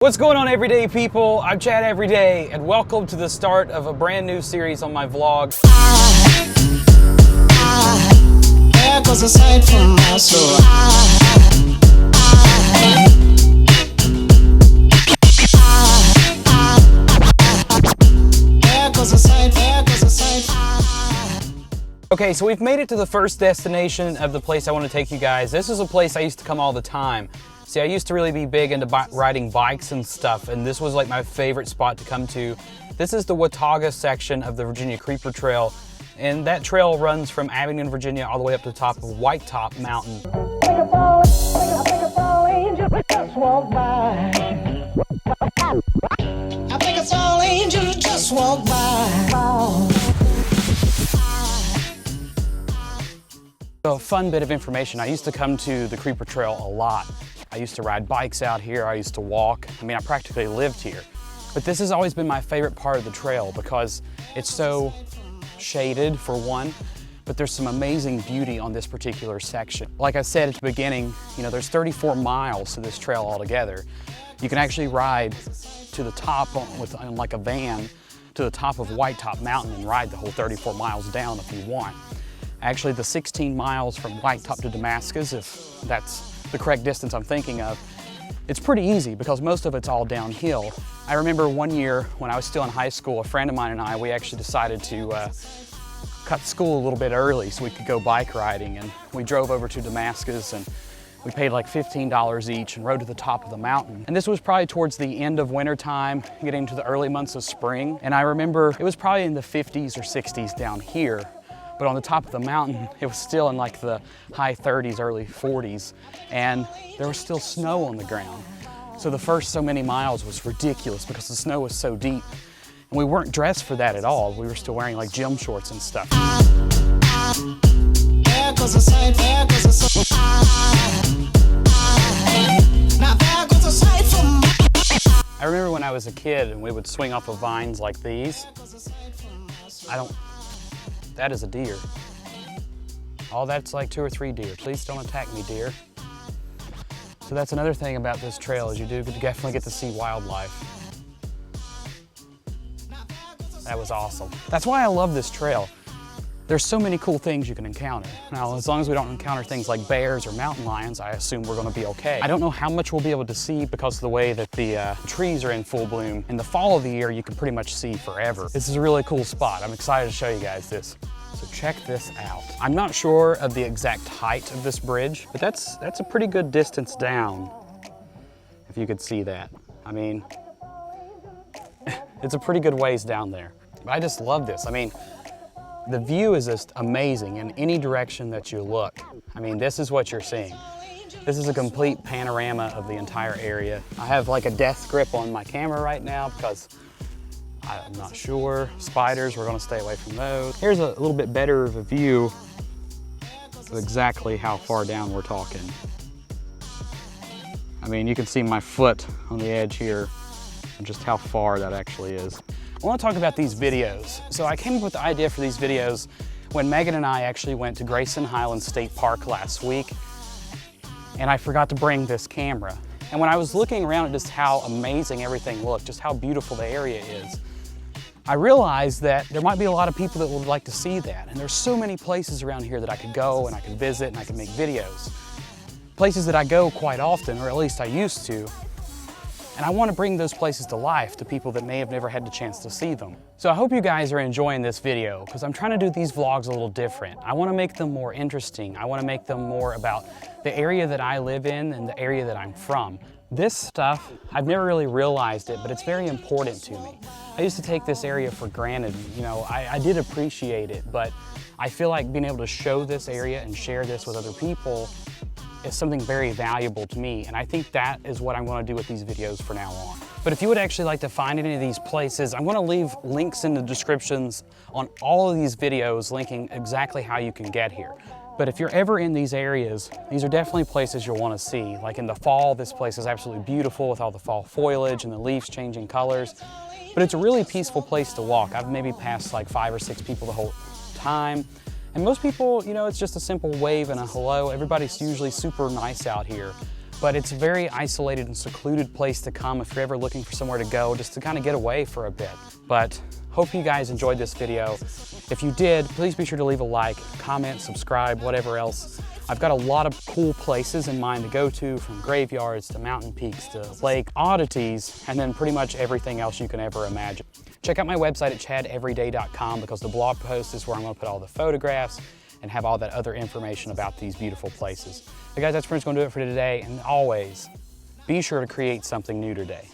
What's going on, everyday people? I'm ChadEveryday, and welcome to the start of a brand new series on my vlog. There goes a sight from my soul. There goes a sight, there goes a sight. Okay, so we've made it to the first destination of the place I want to take you guys. This is a place I used to come all the time. See, I used to really be big into riding bikes and stuff, and this was like my favorite spot to come to. This is the Watauga section of the Virginia Creeper Trail, and that trail runs from Abingdon, Virginia, all the way up to the top of White Top Mountain. I think it's all angels just walk by. So a fun bit of information, I used to come to the Creeper Trail a lot. I used to ride bikes out here, I used to walk. I mean, I practically lived here. But this has always been my favorite part of the trail because it's so shaded, for one, but there's some amazing beauty on this particular section. Like I said at the beginning, you know, there's 34 miles to this trail altogether. You can actually ride to the top on like a van to the top of White Top Mountain and ride the whole 34 miles down if you want. Actually, the 16 miles from White Top to Damascus, if that's the correct distance I'm thinking of, it's pretty easy because most of it's all downhill. I remember one year when I was still in high school, a friend of mine and I, we actually decided to cut school a little bit early so we could go bike riding, and we drove over to Damascus and we paid like $15 each and rode to the top of the mountain. And this was probably towards the end of winter time, getting to the early months of spring. And I remember it was probably in the 50s or 60s down here. But on the top of the mountain, it was still in like the high 30s, early 40s, and there was still snow on the ground. So the first so many miles was ridiculous because the snow was so deep. And we weren't dressed for that at all. We were still wearing like gym shorts and stuff. There goes a sight, there goes a sight. Now there goes a sight from I remember when I was a kid and we would swing off of vines like these. That is a deer. Oh, that's like 2 or 3 deer. Please don't attack me, deer. So that's another thing about this trail is you do definitely get to see wildlife. That was awesome. That's why I love this trail. There's so many cool things you can encounter. Now, as long as we don't encounter things like bears or mountain lions, I assume we're gonna be okay. I don't know how much we'll be able to see because of the way that the trees are in full bloom. In the fall of the year, you can pretty much see forever. This is a really cool spot. I'm excited to show you guys this. So check this out. I'm not sure of the exact height of this bridge, but that's a pretty good distance down, if you could see that. I mean, it's a pretty good ways down there. But I just love this. I mean, the view is just amazing in any direction that you look. I mean, this is what you're seeing. This is a complete panorama of the entire area. I have like a death grip on my camera right now because I'm not sure. Spiders, we're gonna stay away from those. Here's a little bit better of a view of exactly how far down we're talking. I mean, you can see my foot on the edge here and just how far that actually is. I want to talk about these videos. So I came up with the idea for these videos when Megan and I actually went to Grayson Highlands State Park last week, and I forgot to bring this camera. And when I was looking around at just how amazing everything looked, just how beautiful the area is, I realized that there might be a lot of people that would like to see that. And there's so many places around here that I could go and I could visit and I could make videos. Places that I go quite often, or at least I used to. And I want to bring those places to life to people that may have never had the chance to see them. So I hope you guys are enjoying this video because I'm trying to do these vlogs a little different. I want to make them more interesting. I want to make them more about the area that I live in and the area that I'm from. This stuff, I've never really realized it, but it's very important to me. I used to take this area for granted. You know, I did appreciate it, but I feel like being able to show this area and share this with other people is something very valuable to me, and I think that is what I'm going to do with these videos from now on. But if you would actually like to find any of these places, I'm going to leave links in the descriptions on all of these videos linking exactly how you can get here. But if you're ever in these areas, these are definitely places you'll want to see. Like in the fall, this place is absolutely beautiful with all the fall foliage and the leaves changing colors. But it's a really peaceful place to walk. I've maybe passed like 5 or 6 people the whole time. And most people, you know, it's just a simple wave and a hello. Everybody's usually super nice out here. but it's a very isolated and secluded place to come if you're ever looking for somewhere to go, just to kind of get away for a bit. But hope you guys enjoyed this video. If you did, please be sure to leave a like, comment, subscribe, whatever else. I've got a lot of cool places in mind to go to, from graveyards to mountain peaks to lake oddities, and then pretty much everything else you can ever imagine. Check out my website at ChadEveryday.com, because the blog post is where I'm going to put all the photographs and have all that other information about these beautiful places. Hey guys, that's pretty much going to do it for today, and always be sure to create something new today.